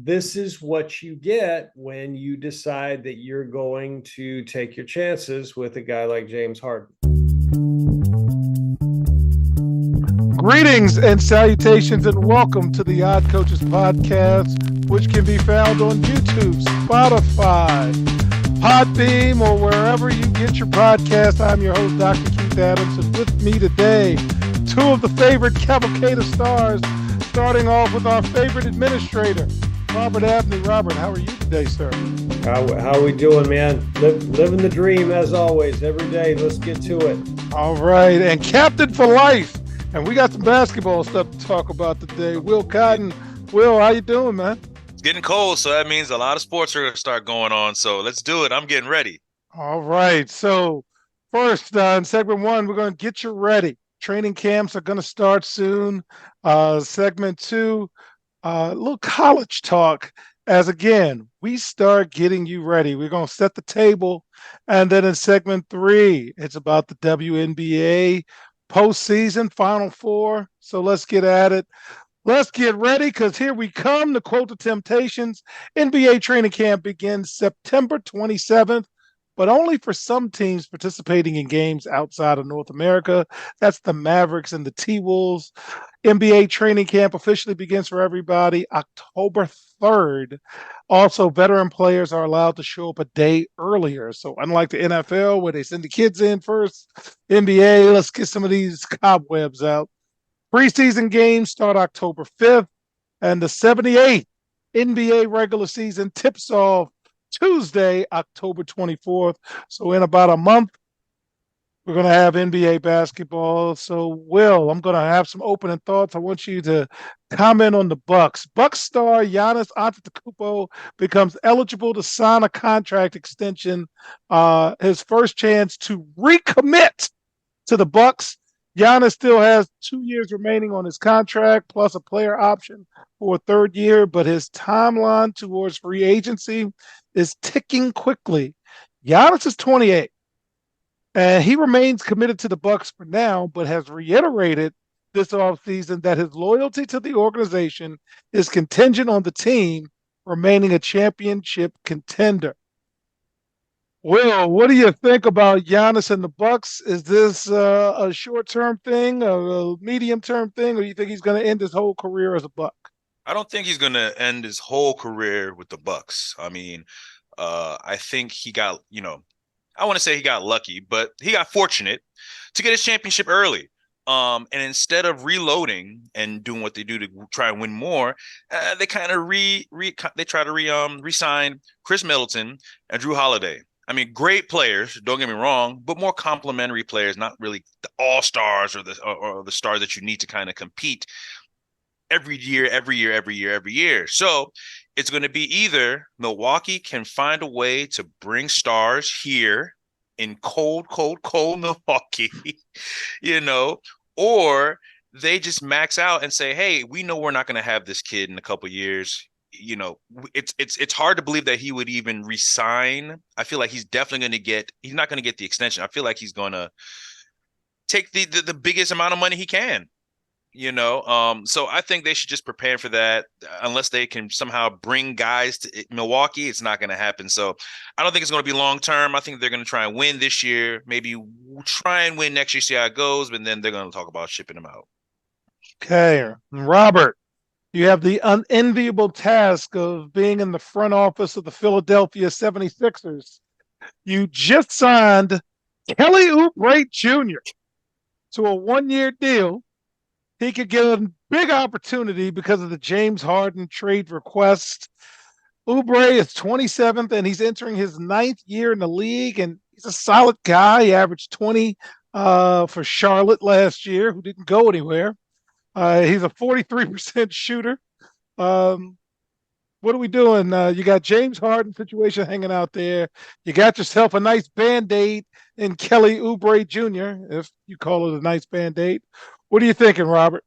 this is what you get when you decide that you're going to take your chances with a guy like James Harden. Greetings and salutations, and welcome to the Odd Coaches Podcast, which can be found on YouTube, Spotify, Podbeam, or wherever you get your podcast. I'm your host, Dr. Keith Adams, and with me today, two of the favorite cavalcade of stars, starting off with our favorite administrator, Robert Abney. Robert, how are you today, sir? How are we doing, man? Living the dream, as always, every day. Let's get to it. All right, and Captain for Life. And we got some basketball stuff to talk about today. Will Cotton. Will, how you doing, man? It's getting cold, so that means a lot of sports are going to start going on. So let's do it. I'm getting ready. All right. So first, in segment one, we're going to get you ready. Training camps are going to start soon. Segment two, a little college talk. As again, we start getting you ready. We're going to set the table. And then in segment three, it's about the WNBA postseason, Final Four. So let's get at it. Let's get ready, because here we come. To quote the Temptations, NBA training camp begins September 27th, but only for some teams participating in games outside of North America. That's the Mavericks and the T-Wolves. NBA training camp officially begins for everybody October 3rd. Also, veteran players are allowed to show up a day earlier. So unlike the NFL, where they send the kids in first, NBA, let's get some of these cobwebs out. Preseason games start October 5th, and the 78th NBA regular season tips off Tuesday, October 24th. So in about a month, we're going to have NBA basketball. So, Will, I'm going to have some opening thoughts. I want you to comment on the Bucks. Bucks star Giannis Antetokounmpo becomes eligible to sign a contract extension. His first chance to recommit to the Bucks. Giannis still has 2 years remaining on his contract, plus a player option for a third year, but his timeline towards free agency is ticking quickly. Giannis is 28. And he remains committed to the Bucks for now, but has reiterated this offseason that his loyalty to the organization is contingent on the team remaining a championship contender. Will, what do you think about Giannis and the Bucks? Is this a short-term thing, a medium-term thing, or do you think he's going to end his whole career as a Buck? I don't think he's going to end his whole career with the Bucks. I mean, I think he got, I want to say he got lucky, but he got fortunate to get his championship early. And instead of reloading and doing what they do to try and win more, they kind of re-sign Chris Middleton and Drew Holiday. I mean, great players, don't get me wrong, but more complimentary players, not really the all-stars or the stars that you need to kind of compete every year. So it's going to be either Milwaukee can find a way to bring stars here in cold Milwaukee, or they just max out and say, hey, we know we're not going to have this kid in a couple of years. It's hard to believe that he would even resign. I feel like he's definitely going to he's not going to get the extension. I feel like he's going to take the biggest amount of money he can. So I think they should just prepare for that. Unless they can somehow bring guys to Milwaukee, it's not going to happen. So I don't think it's going to be long term. I think they're going to try and win this year, maybe try and win next year, see how it goes, but then they're going to talk about shipping them out. Okay, Robert, you have the unenviable task of being in the front office of the Philadelphia 76ers. You just signed Kelly Oubre Jr. to a one-year deal. He could get a big opportunity because of the James Harden trade request. Oubre is 27th, and he's entering his 9th year in the league, and he's a solid guy. He averaged 20 for Charlotte last year, who didn't go anywhere. He's a 43% shooter. What are we doing? You got James Harden situation hanging out there. You got yourself a nice Band-Aid in Kelly Oubre Jr., if you call it a nice Band-Aid. What are you thinking, Robert?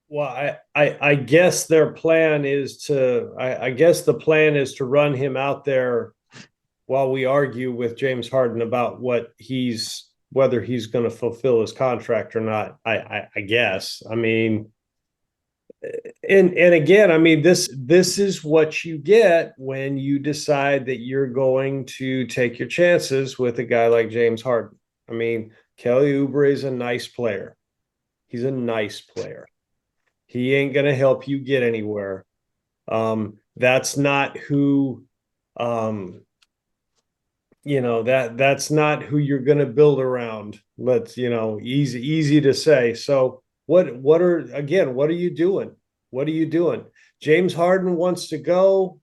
Well, I guess their plan is I guess the plan is to run him out there while we argue with James Harden about whether he's going to fulfill his contract or not. I guess. I mean, And again, I mean, this is what you get when you decide that you're going to take your chances with a guy like James Harden. I mean, Kelly Oubre is a nice player. He's a nice player. He ain't going to help you get anywhere. That's not who that's not who you're going to build around. Let's, easy to say. So what are you doing? What are you doing? James Harden wants to go.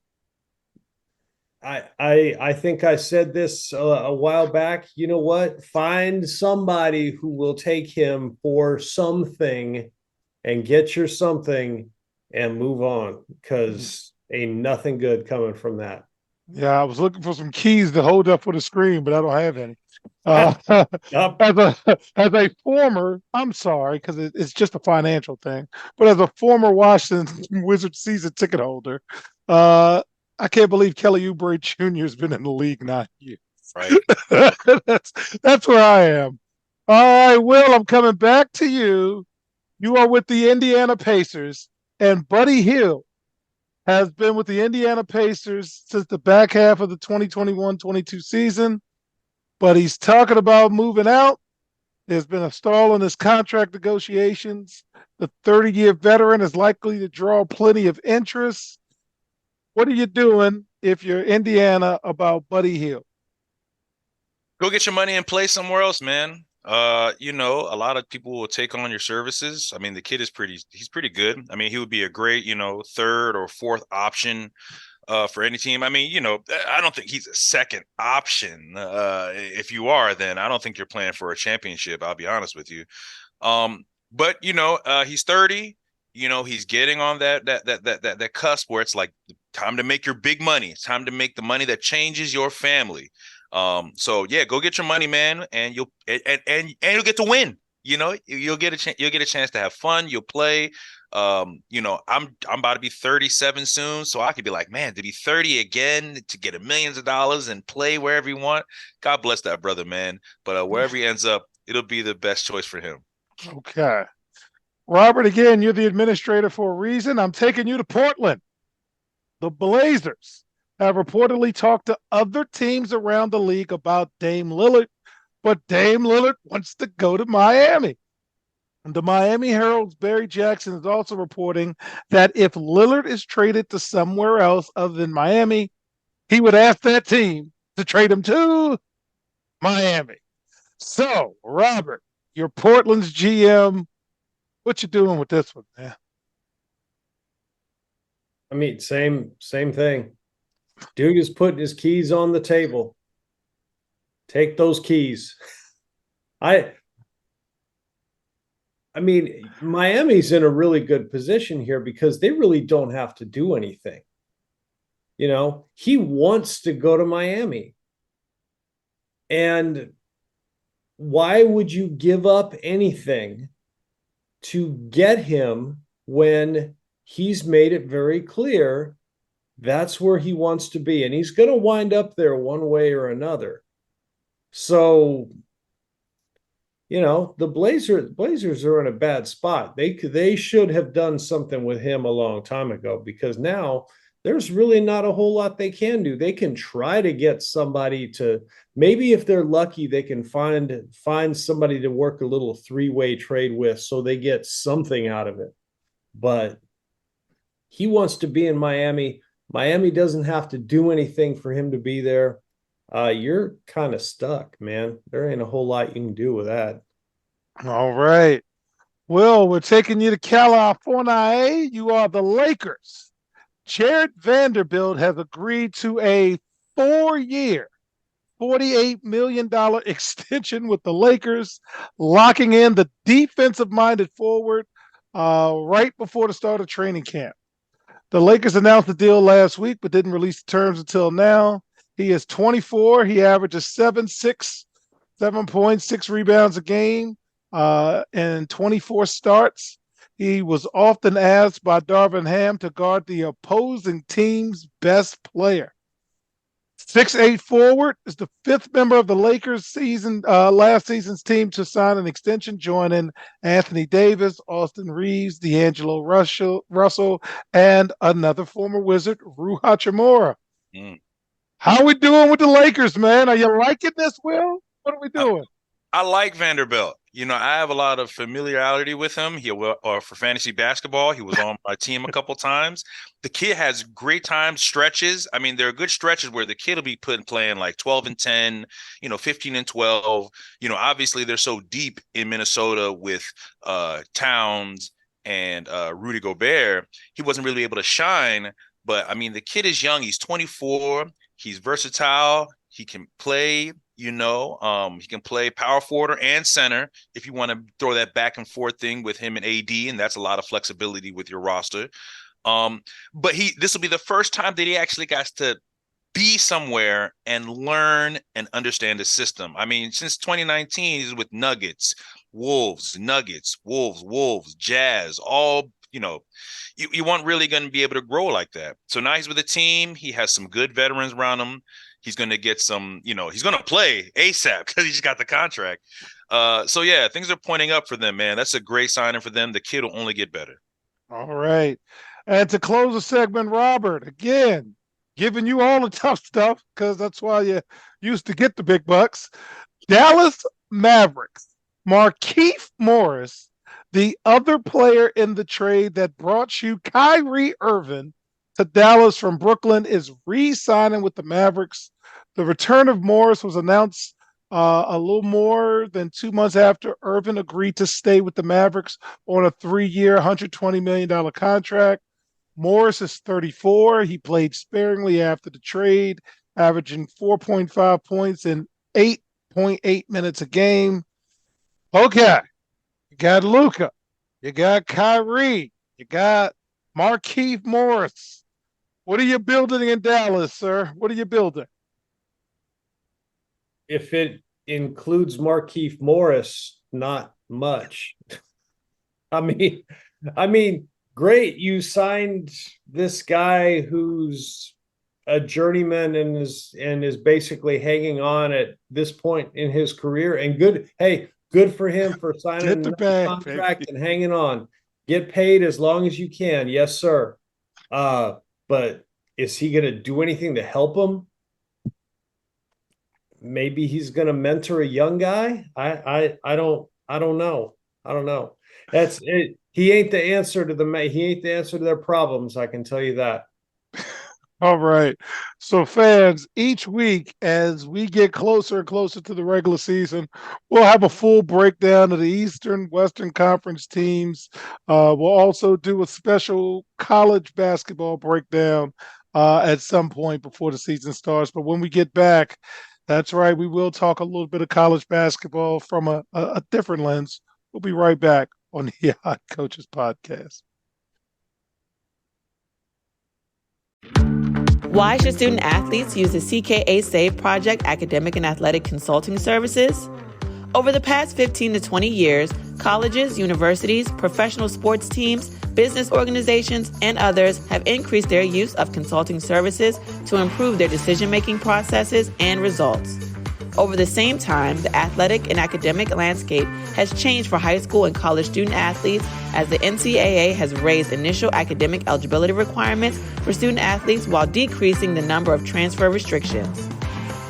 I think I said this a while back. You know what? Find somebody who will take him for something and get your something and move on, because ain't nothing good coming from that. Yeah, I was looking for some keys to hold up for the screen, but I don't have any. Yep. As a former, I'm sorry because it's just a financial thing, but as a former Washington Wizards season ticket holder, uh, I can't believe Kelly Oubre Jr. has been in the league 9 years. Right. that's that's where I am. All right, Will, I'm coming back to you. You are with the Indiana Pacers, and Buddy Hield has been with the Indiana Pacers since the back half of the 2021-22 season, but he's talking about moving out. There's been a stall in his contract negotiations. The 30-year veteran is likely to draw plenty of interest. What are you doing if you're Indiana about Buddy Hield? Go get your money and play somewhere else, man. A lot of people will take on your services. I mean, the kid is he's pretty good. I mean, he would be a great, third or fourth option for any team. I mean, I don't think he's a second option. If you are, then I don't think you're playing for a championship. I'll be honest with you. But he's 30. He's getting on that cusp where it's like time to make your big money. It's time to make the money that changes your family. So yeah, go get your money, man, and you'll get to win. You'll get a chance to have fun. You'll play. I'm about to be 37 soon, so I could be like, man, to be 30 again, to get millions of dollars and play wherever you want. God bless that brother, man. But wherever he ends up, it'll be the best choice for him. Okay. Robert, again, you're the administrator for a reason. I'm taking you to Portland. The Blazers have reportedly talked to other teams around the league about Dame Lillard, but Dame Lillard wants to go to Miami. And the Miami Herald's Barry Jackson is also reporting that if Lillard is traded to somewhere else other than Miami, he would ask that team to trade him to Miami. So, Robert, you're Portland's GM. What you doing with this one, man? I mean, same thing. Dude is putting his keys on the table. Take those keys. I mean, Miami's in a really good position here because they really don't have to do anything. He wants to go to Miami. And why would you give up anything to get him when he's made it very clear that's where he wants to be? And he's going to wind up there one way or another. So, the Blazers are in a bad spot. They should have done something with him a long time ago, because now there's really not a whole lot they can do. They can try to get somebody to, maybe if they're lucky, they can find somebody to work a little three-way trade with so they get something out of it. But he wants to be in Miami. Miami doesn't have to do anything for him to be there. You're kind of stuck, man. There ain't a whole lot you can do with that. All right. Well, we're taking you to California. You are the Lakers. Jared Vanderbilt has agreed to a 4-year, $48 million extension with the Lakers, locking in the defensive-minded forward right before the start of training camp. The Lakers announced the deal last week, but didn't release the terms until now. He is 24. He averages 7 points, 6 rebounds a game, and 24 starts. He was often asked by Darvin Ham to guard the opposing team's best player. 6'8" forward is the fifth member of the Lakers last season's team to sign an extension, joining Anthony Davis, Austin Reeves, D'Angelo Russell, and another former Wizard, Rui Hachimura. Mm. How are we doing with the Lakers, man? Are you liking this, Will? What are we doing? I like Vanderbilt. I have a lot of familiarity with him. For fantasy basketball, he was on my team a couple times. The kid has great time stretches. I mean, there are good stretches where the kid will be playing like 12 and 10, 15 and 12. Obviously they're so deep in Minnesota with Towns and Rudy Gobert. He wasn't really able to shine, but I mean, the kid is young. He's 24. He's versatile. He can play. He can play power forward and center if you want to throw that back and forth thing with him and AD, and that's a lot of flexibility with your roster. But this will be the first time that he actually got to be somewhere and learn and understand the system. I mean, since 2019, he's with Nuggets, Wolves, Jazz, all, you weren't really going to be able to grow like that. So now he's with a team. He has some good veterans around him. He's going to get some, he's going to play ASAP because he just got the contract. So, yeah, things are pointing up for them, man. That's a great signing for them. The kid will only get better. All right. And to close the segment, Robert, again, giving you all the tough stuff because that's why you used to get the big bucks. Dallas Mavericks, Markieff Morris, the other player in the trade that brought you Kyrie Irving to Dallas from Brooklyn, is re-signing with the Mavericks. The return of Morris was announced a little more than 2 months after Irving agreed to stay with the Mavericks on a 3-year, $120 million contract. Morris is 34. He played sparingly after the trade, averaging 4.5 points in 8.8 minutes a game. Okay, you got Luka, you got Kyrie, you got Markieff Morris. What are you building in Dallas, sir? What are you building? If it includes Markieff Morris, not much. I mean, great. You signed this guy who's a journeyman and is basically hanging on at this point in his career. And good. Hey, good for him for signing the contract, baby, and hanging on. Get paid as long as you can. Yes, sir. But is he going to do anything to help him? Maybe he's going to mentor a young guy. I don't know. That's it. He ain't the answer to their problems. I can tell you that. All right. So fans, each week as we get closer and closer to the regular season, we'll have a full breakdown of the Eastern, Western Conference teams. We'll also do a special college basketball breakdown at some point before the season starts. But when we get back, that's right, we will talk a little bit of college basketball from a different lens. We'll be right back on the Yacht Coaches Podcast. Why should student athletes use the CKA SAVE Project academic and athletic consulting services? Over the past 15 to 20 years, colleges, universities, professional sports teams, business organizations, and others have increased their use of consulting services to improve their decision-making processes and results. Over the same time, the athletic and academic landscape has changed for high school and college student athletes as the NCAA has raised initial academic eligibility requirements for student athletes while decreasing the number of transfer restrictions.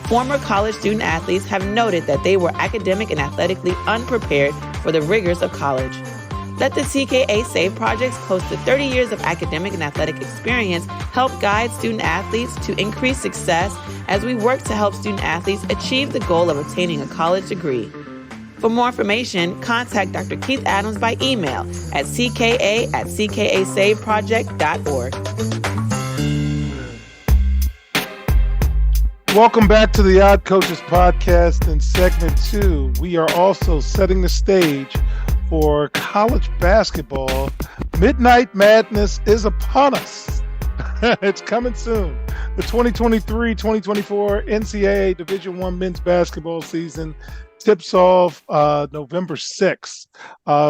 Former college student athletes have noted that they were academic and athletically unprepared for the rigors of college. Let the CKA SAVE Project's close to 30 years of academic and athletic experience help guide student athletes to increase success as we work to help student athletes achieve the goal of obtaining a college degree. For more information, contact Dr. Keith Adams by email at cka@ckasaveproject.org. Welcome back to the Odd Coaches Podcast. In segment 2, we are also setting the stage for college basketball. Midnight Madness is upon us. It's coming soon. The 2023-2024 NCAA Division I men's basketball season tips off November 6th.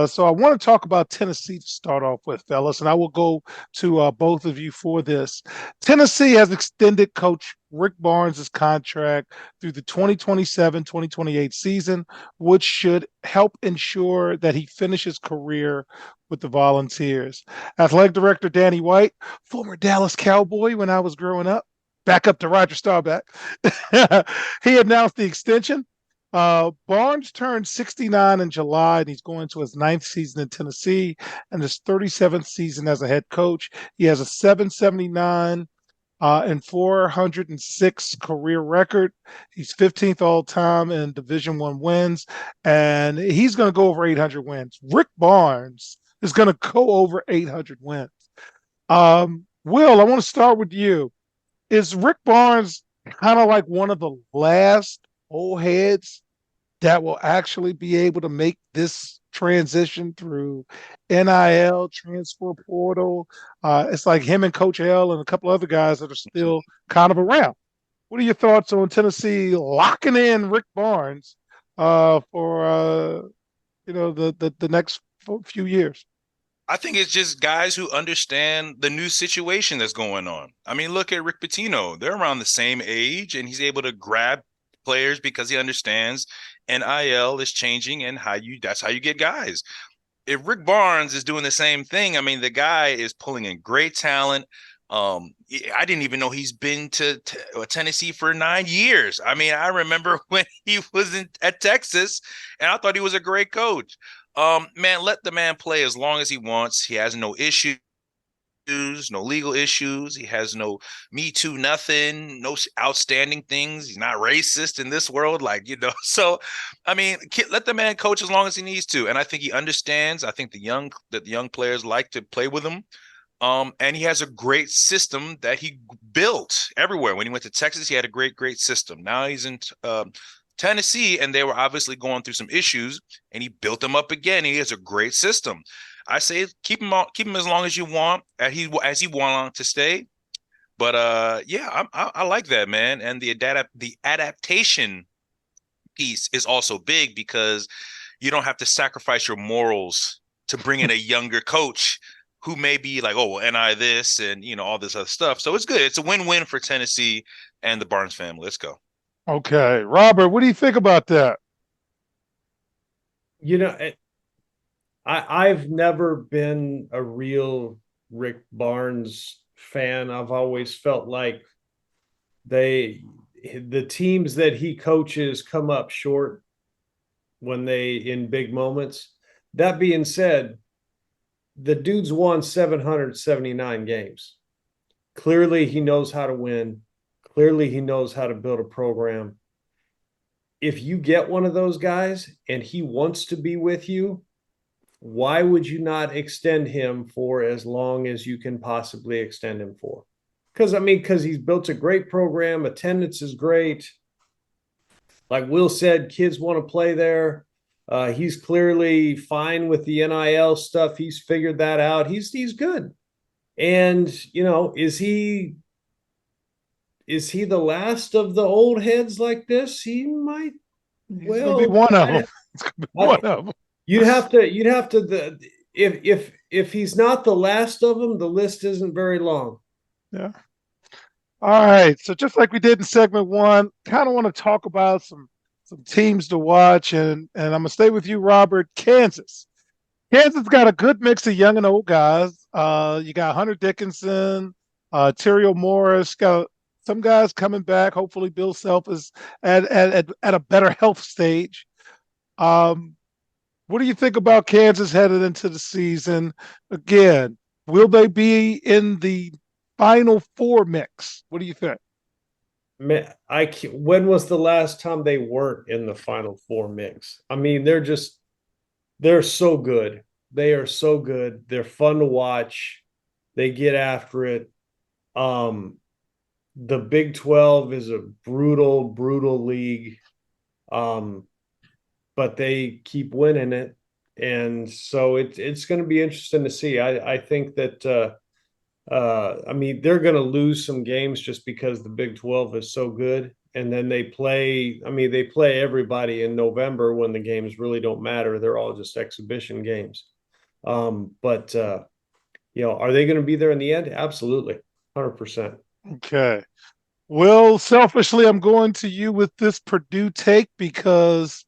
So I want to talk about Tennessee to start off with, fellas, and I will go to both of you for this. Tennessee has extended coach Rick Barnes' contract through the 2027-2028 season, which should help ensure that he finishes career with the Volunteers. Athletic Director Danny White, former Dallas Cowboy when I was growing up, back up to Roger Staubach, he announced the extension. Barnes turned 69 in July, and he's going to his 9th season in Tennessee and his 37th season as a head coach. He has a 779 and 406 career record. He's 15th all time in Division I wins, and he's going to go over 800 wins. Rick Barnes is going to go over 800 wins. Will, I want to start with you. Is Rick Barnes kind of like one of the last old heads that will actually be able to make this transition through NIL, transfer portal? It's like him and Coach L and a couple other guys that are still kind of around. What are your thoughts on Tennessee locking in Rick Barnes for the next few years? I think it's just guys who understand the new situation that's going on. I mean, look at Rick Pitino. They're around the same age, and he's able to grab players because he understands NIL is changing and that's how you get guys. If Rick Barnes is doing the same thing, I mean, the guy is pulling in great talent. I didn't even know he's been to Tennessee for 9 years. I mean, I remember when he was at Texas, and I thought he was a great coach. Man, let the man play as long as he wants. He has no issues, no legal issues. He has no Me Too, nothing, no outstanding things. He's not racist in this world, So, I mean, let the man coach as long as he needs to. And I think he understands. I think the young players like to play with him. And he has a great system that he built everywhere. When he went to Texas, he had a great system. Now he's in Tennessee, and they were obviously going through some issues, and he built them up again. He has a great system. I say keep him as long as you want, as he want to stay. But I like that, man. And the adaptation piece is also big because you don't have to sacrifice your morals to bring in a younger coach who may be like, oh, well, NI this and all this other stuff. So it's good. It's a win-win for Tennessee and the Barnes family. Let's go. Okay, Robert, what do you think about that? I've never been a real Rick Barnes fan. I've always felt like the teams that he coaches come up short when in big moments. That being said, the dude's won 779 games. Clearly, he knows how to win. Clearly, he knows how to build a program. If you get one of those guys and he wants to be with you, why would you not extend him for as long as you can possibly extend him for? Because he's built a great program. Attendance is great. Like Will said, kids want to play there. He's clearly fine with the NIL stuff. He's figured that out. He's good. And, is he the last of the old heads like this? He might. He's gonna be one of them. It's gonna be one of them. You'd have to if he's not the last of them, the list isn't very long. Yeah. All right. So just like we did in segment one, kind of want to talk about some teams to watch, and I'm gonna stay with you, Robert. Kansas got a good mix of young and old guys. You got Hunter Dickinson, Terrio Morris, got some guys coming back. Hopefully, Bill Self is at a better health stage. What do you think about Kansas headed into the season? Again, will they be in the Final Four mix? What do you think? Man, when was the last time they weren't in the Final Four mix? I mean, they're so good. They are so good. They're fun to watch. They get after it. The Big 12 is a brutal league. But they keep winning it. And so it's going to be interesting to see. I think that, they're going to lose some games just because the Big 12 is so good. and then they play. I mean, they play everybody in November when the games really don't matter. They're all just exhibition games. But are they going to be there in the end? Absolutely, 100%. Okay. Well, selfishly, I'm going to you with this Purdue take because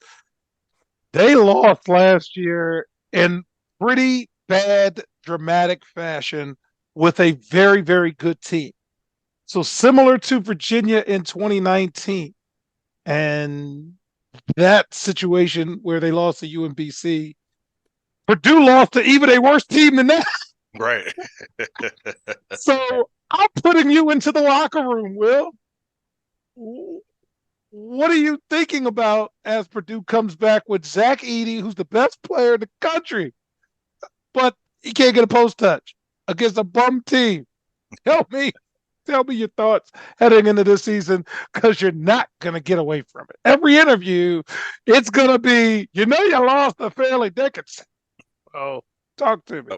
they lost last year in pretty bad, dramatic fashion with a very, very good team. So similar to Virginia in 2019 and that situation where they lost to UMBC, Purdue lost to even a worse team than that. Right. So I'm putting you into the locker room, Will. What are you thinking about as Purdue comes back with Zach Edey, who's the best player in the country, but he can't get a post touch against a bum team? Tell me your thoughts heading into this season, because you're not going to get away from it. Every interview, it's going to be, you lost to Fairleigh Dickinson. Oh, talk to me.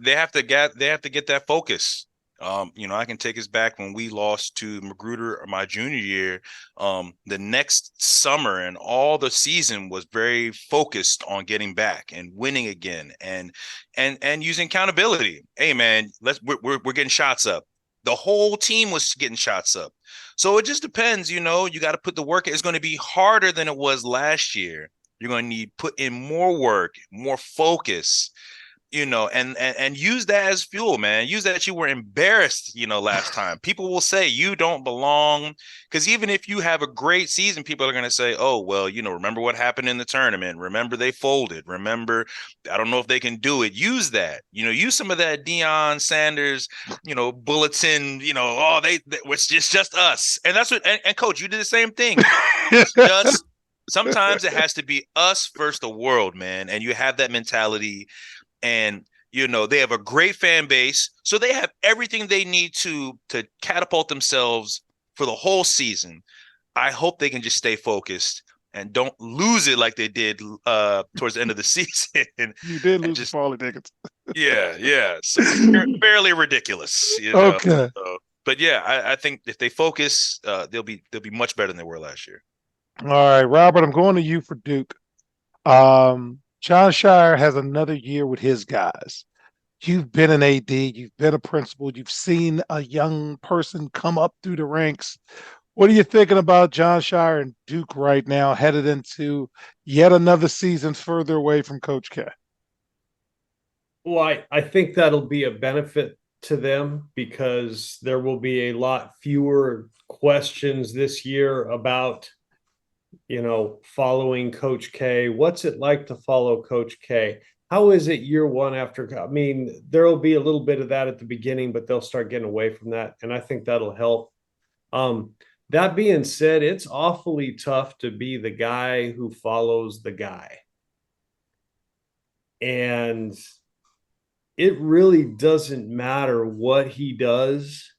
They have to get that focus. I can take us back when we lost to Magruder my junior year. The next summer and all the season was very focused on getting back and winning again, and using accountability. Hey man, we're getting shots up. The whole team was getting shots up. So it just depends, you got to put the work. It's going to be harder than it was last year. You're going to need put in more work, more focus, and use that as fuel, man. Use that you were embarrassed, last time. People will say you don't belong, because even if you have a great season, people are going to say, oh, well, remember what happened in the tournament. Remember they folded. Remember, I don't know if they can do it. Use that, use some of that Deion Sanders, bulletin, it's just us. And that's what, and coach, you did the same thing. Just sometimes it has to be us versus the world, man. And you have that mentality. And they have a great fan base, so they have everything they need to catapult themselves for the whole season. I hope they can just stay focused and don't lose it like they did towards the end of the season. You did lose to Fairleigh Dickinson. Yeah. So fairly ridiculous. Okay. But yeah, I think if they focus, they'll be much better than they were last year. All right, Robert, I'm going to you for Duke. John Shire has another year with his guys. You've been an AD, you've been a principal, you've seen a young person come up through the ranks. What are you thinking about John Shire and Duke right now, headed into yet another season further away from Coach K? Well, I think that'll be a benefit to them, because there will be a lot fewer questions this year about following Coach K. What's it like to follow Coach K? How is it year one after? I mean, there'll be a little bit of that at the beginning, but they'll start getting away from that. And I think that'll help. That being said, it's awfully tough to be the guy who follows the guy. And it really doesn't matter what he does.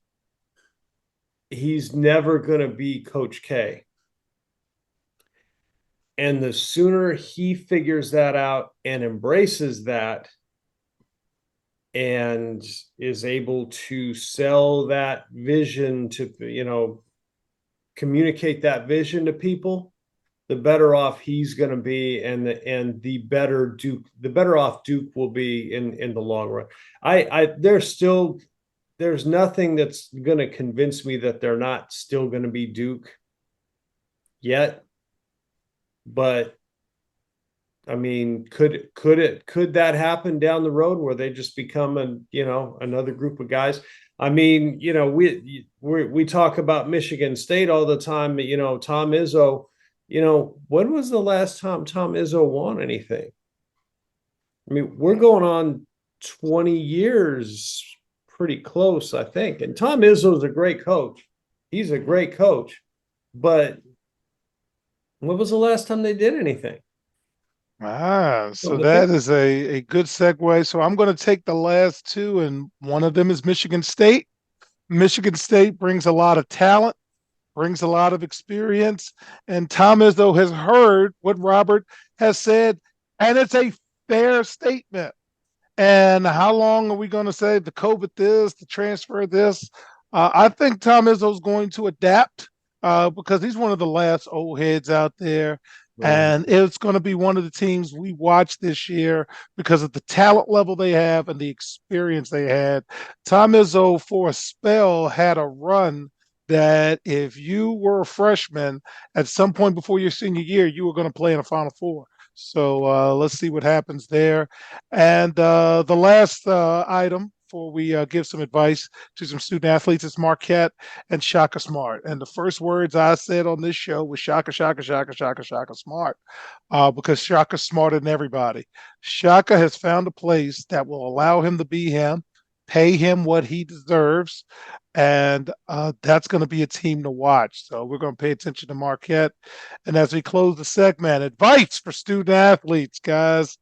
He's never going to be Coach K. And the sooner he figures that out and embraces that and is able to sell that vision to, communicate that vision to people, the better off he's going to be, and the better off Duke will be in the long run. There's nothing that's going to convince me that they're not still going to be Duke yet. But I mean, could that happen down the road where they just become another group of guys? I mean, we talk about Michigan State all the time. Tom Izzo. When was the last time Tom Izzo won anything? I mean, we're going on 20 years, pretty close, I think. And Tom Izzo is a great coach. He's a great coach, but when was the last time they did anything? So that is a good segue. So I'm going to take the last two, and one of them is Michigan State. Michigan State brings a lot of talent, brings a lot of experience, and Tom Izzo has heard what Robert has said, and it's a fair statement. And how long are we going to say the COVID this, the transfer this? I think Tom Izzo is going to adapt because he's one of the last old heads out there. Right. And it's going to be one of the teams we watch this year because of the talent level they have and the experience they had. Tom Izzo, for a spell, had a run that if you were a freshman at some point before your senior year, you were going to play in a Final Four. So let's see what happens there. And the last item before we give some advice to some student athletes is Marquette and Shaka Smart. And the first words I said on this show was Shaka, Shaka, Shaka, Shaka, Shaka Smart, because Shaka's smarter than everybody. Shaka has found a place that will allow him to be him, pay him what he deserves, and that's going to be a team to watch. So we're going to pay attention to Marquette. And as we close the segment, advice for student athletes, guys,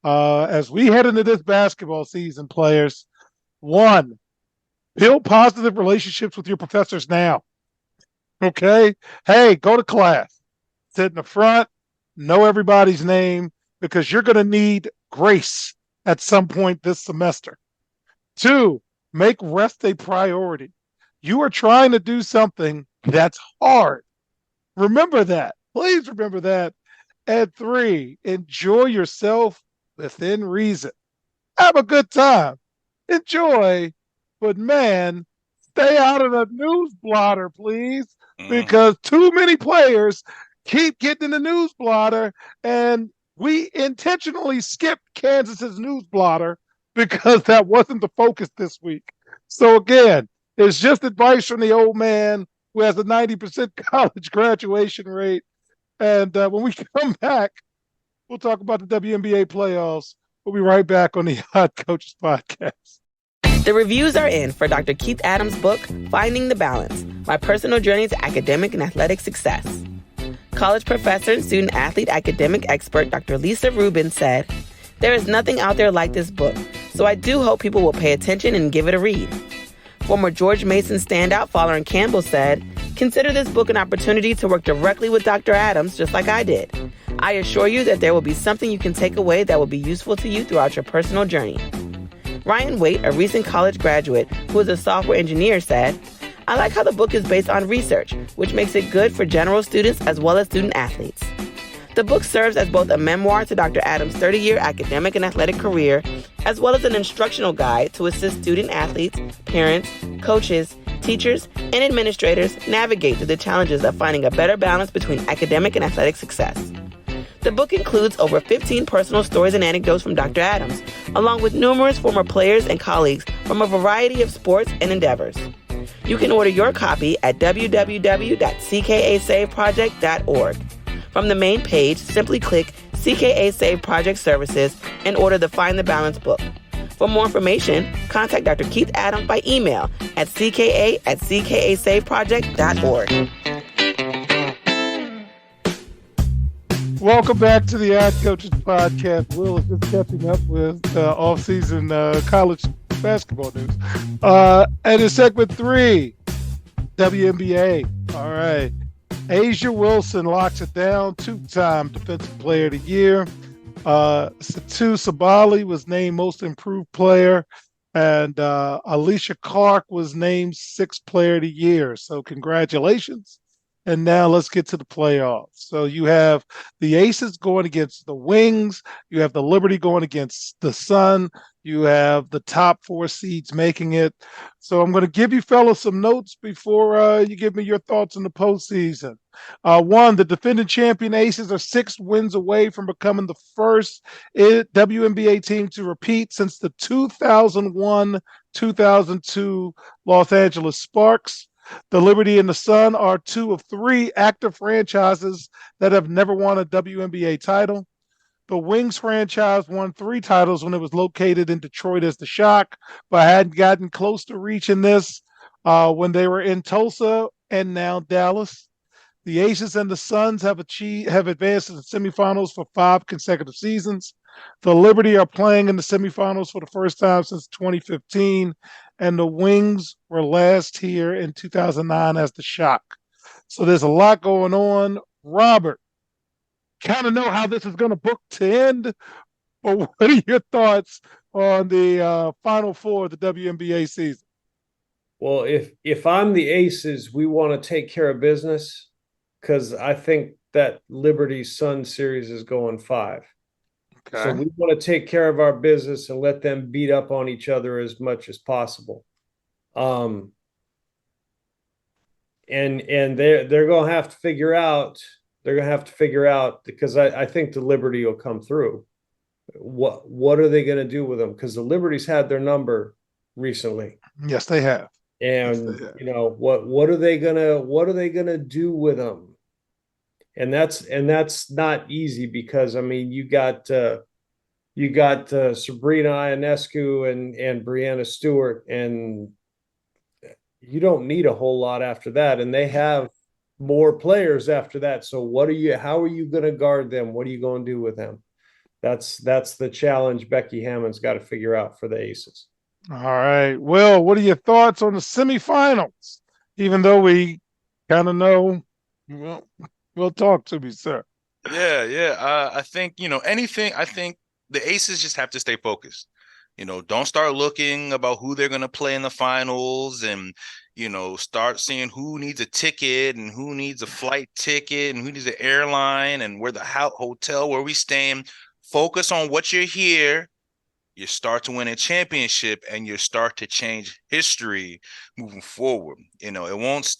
as we head into this basketball season, players, one, build positive relationships with your professors now. Okay? Hey, go to class, sit in the front, know everybody's name, because you're going to need grace at some point this semester. Two, make rest a priority. You are trying to do something that's hard. Remember that. Please remember that. And three, enjoy yourself within reason. Have a good time. Enjoy, but man, stay out of the news blotter, please, because too many players keep getting in the news blotter, and we intentionally skipped Kansas's news blotter because that wasn't the focus this week. So again, it's just advice from the old man who has a 90% college graduation rate. And when we come back, we'll talk about the WNBA playoffs. We'll be right back on the Hot Coaches Podcast. The reviews are in for Dr. Keith Adams' book, Finding the Balance, My Personal Journey to Academic and Athletic Success. College professor and student athlete academic expert Dr. Lisa Rubin said, "There is nothing out there like this book, so I do hope people will pay attention and give it a read." Former George Mason standout Folarin Campbell said, "Consider this book an opportunity to work directly with Dr. Adams, just like I did. I assure you that there will be something you can take away that will be useful to you throughout your personal journey." Ryan Waite, a recent college graduate who is a software engineer, said, "I like how the book is based on research, which makes it good for general students as well as student athletes." The book serves as both a memoir to Dr. Adams' 30-year academic and athletic career, as well as an instructional guide to assist student athletes, parents, coaches, teachers, and administrators navigate through the challenges of finding a better balance between academic and athletic success. The book includes over 15 personal stories and anecdotes from Dr. Adams, along with numerous former players and colleagues from a variety of sports and endeavors. You can order your copy at www.ckasaveproject.org. From the main page, simply click CKA Save Project Services and order the Find the Balance book. For more information, contact Dr. Keith Adams by email at cka@ckasaveproject.org. Welcome back to the Hot Coaches Podcast. Will is just catching up with off-season college basketball news. And in segment 3, WNBA. All right. Asia Wilson locks it down, 2-time Defensive Player of the Year. Satu Sabali was named Most Improved Player, and Alicia Clark was named 6th Player of the Year. So congratulations. And now let's get to the playoffs. So you have the Aces going against the Wings. You have the Liberty going against the Sun. You have the top 4 seeds making it. So I'm going to give you fellas some notes before you give me your thoughts on the postseason. One, the defending champion Aces are 6 wins away from becoming the first WNBA team to repeat since the 2001-2002 Los Angeles Sparks. The Liberty and the Sun are 2 of 3 active franchises that have never won a WNBA title. The Wings franchise won 3 titles when it was located in Detroit as the Shock, but hadn't gotten close to reaching this when they were in Tulsa and now Dallas. The Aces and the Suns have advanced to the semifinals for 5 consecutive seasons. The Liberty are playing in the semifinals for the first time since 2015, and the Wings were last here in 2009 as the Shock. So there's a lot going on. Robert, kind of know how this is going to book to end, but what are your thoughts on the Final Four of the WNBA season? Well, if I'm the Aces, we want to take care of business because I think that Liberty Sun series is going 5. So Okay. we want to take care of our business and let them beat up on each other as much as possible. And they're gonna have to figure out because I think the Liberty will come through. What are they gonna do with them? Because the Liberty's had their number recently. Yes, they have. And Yeah. what are they gonna do with them? And that's not easy because I mean you got Sabrina Ionescu and Brianna Stewart, and you don't need a whole lot after that. And they have more players after that. So how are you going to guard them? What are you going to do with them? That's the challenge Becky Hammond's got to figure out for the Aces. All right. Well, what are your thoughts on the semifinals? Even though we kind of know, well, we'll talk to me, sir. Yeah. I think, I think the Aces just have to stay focused. Don't start looking about who they're going to play in the finals and, start seeing who needs a ticket and who needs a flight ticket and who needs an airline and where the hotel, where we staying. Focus on what you're here. You start to win a championship and you start to change history moving forward. It won't,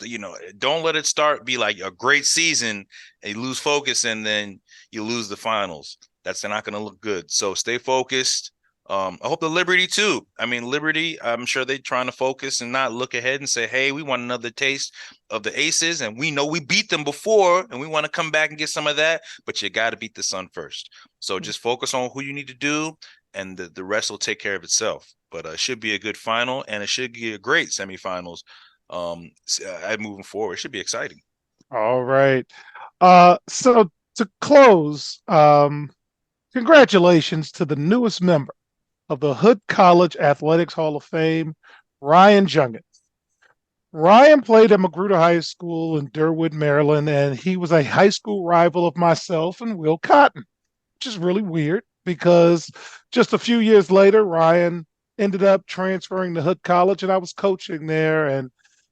don't let it be like a great season and you lose focus and then you lose the finals. That's not going to look good. So stay focused. I hope the Liberty too. I mean, Liberty, I'm sure they're trying to focus and not look ahead and say, hey, we want another taste of the Aces. And we know we beat them before and we want to come back and get some of that, but you got to beat the Sun first. So just focus on who you need to do and the rest will take care of itself. But it should be a good final, and it should be a great semifinals. Moving forward, it should be exciting. All right. So to close, congratulations to the newest member of the Hood College Athletics Hall of Fame, Ryan Jungins. Ryan played at Magruder High School in Durwood, Maryland, and he was a high school rival of myself and Will Cotton, which is really weird because just a few years later, Ryan ended up transferring to Hood College, and I was coaching there. And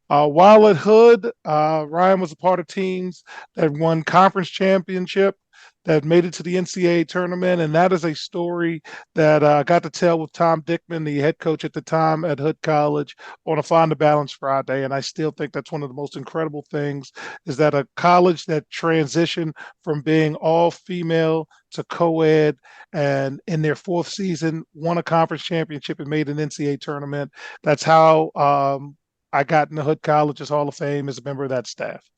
while at Hood, Ryan was a part of teams that won conference championship, that made it to the NCAA tournament. And that is a story that I got to tell with Tom Dickman, the head coach at the time at Hood College, on a Find the Balance Friday. And I still think that's one of the most incredible things is that a college that transitioned from being all female to co-ed and in their 4th season won a conference championship and made an NCAA tournament. That's how I got in the Hood College's Hall of Fame as a member of that staff.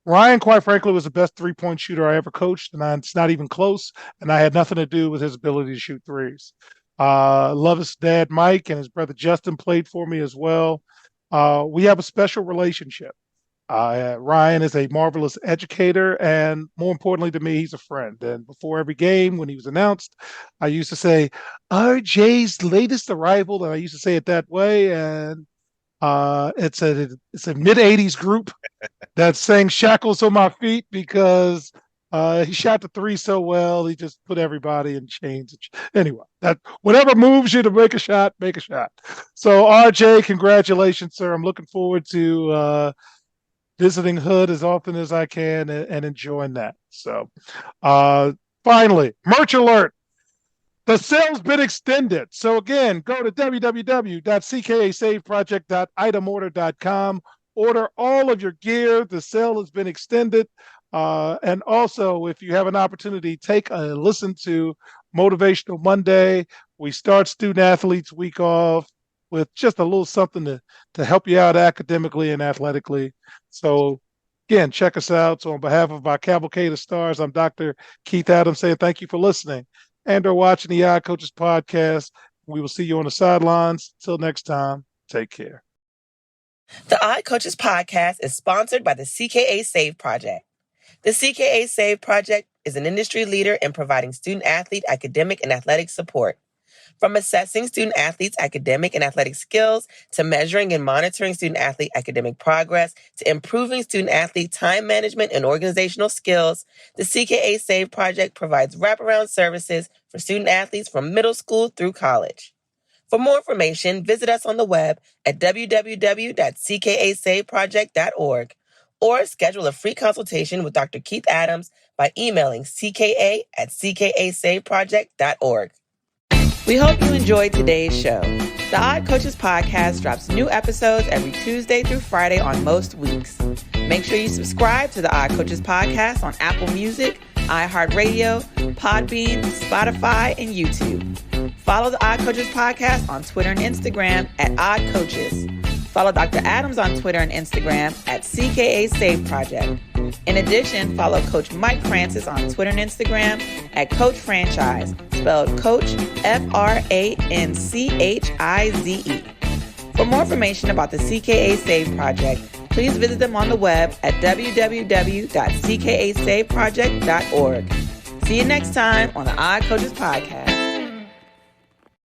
Ryan, quite frankly, was the best three-point shooter I ever coached, and it's not even close. And I had nothing to do with his ability to shoot threes. Love his dad, Mike, and his brother Justin played for me as well. We have a special relationship. Ryan is a marvelous educator, and more importantly to me, he's a friend. And before every game, when he was announced, I used to say, RJ's latest arrival, and I used to say it that way. And it's a mid-'80s group that sang Shackles on My Feet because he shot the three so well. He just put everybody in chains. Anyway, that whatever moves you to make a shot, make a shot. So RJ, congratulations, sir. I'm looking forward to visiting Hood as often as I can and enjoying that. So finally, merch alert. The sale's been extended. So again, go to www.ckasaveproject.itemorder.com. Order all of your gear. The sale has been extended. And also, if you have an opportunity, take a listen to Motivational Monday. We start Student Athletes Week off with just a little something to help you out academically and athletically. So again, check us out. So on behalf of our Cavalcade of Stars, I'm Dr. Keith Adams saying thank you for listening and or watching the Eye Coaches podcast. We will see you on the sidelines. Till next time, take care. The Eye Coaches podcast is sponsored by the CKA Save Project. The CKA Save Project is an industry leader in providing student-athlete academic and athletic support. From assessing student-athletes' academic and athletic skills to measuring and monitoring student-athlete academic progress to improving student-athlete time management and organizational skills, the CKA Save Project provides wraparound services for student-athletes from middle school through college. For more information, visit us on the web at www.ckasaveproject.org or schedule a free consultation with Dr. Keith Adams by emailing cka@ckasaveproject.org. We hope you enjoyed today's show. The Odd Coaches podcast drops new episodes every Tuesday through Friday on most weeks. Make sure you subscribe to the Odd Coaches podcast on Apple Music, iHeartRadio, Podbean, Spotify, and YouTube. Follow the Odd Coaches podcast on Twitter and Instagram at Odd Coaches. Follow Dr. Adams on Twitter and Instagram at CKA Save Project. In addition, follow Coach Mike Francis on Twitter and Instagram at Coach Franchise, spelled Coach Franchize. For more information about the CKA Save Project, please visit them on the web at www.ckasaveproject.org. See you next time on the Odd Coaches podcast.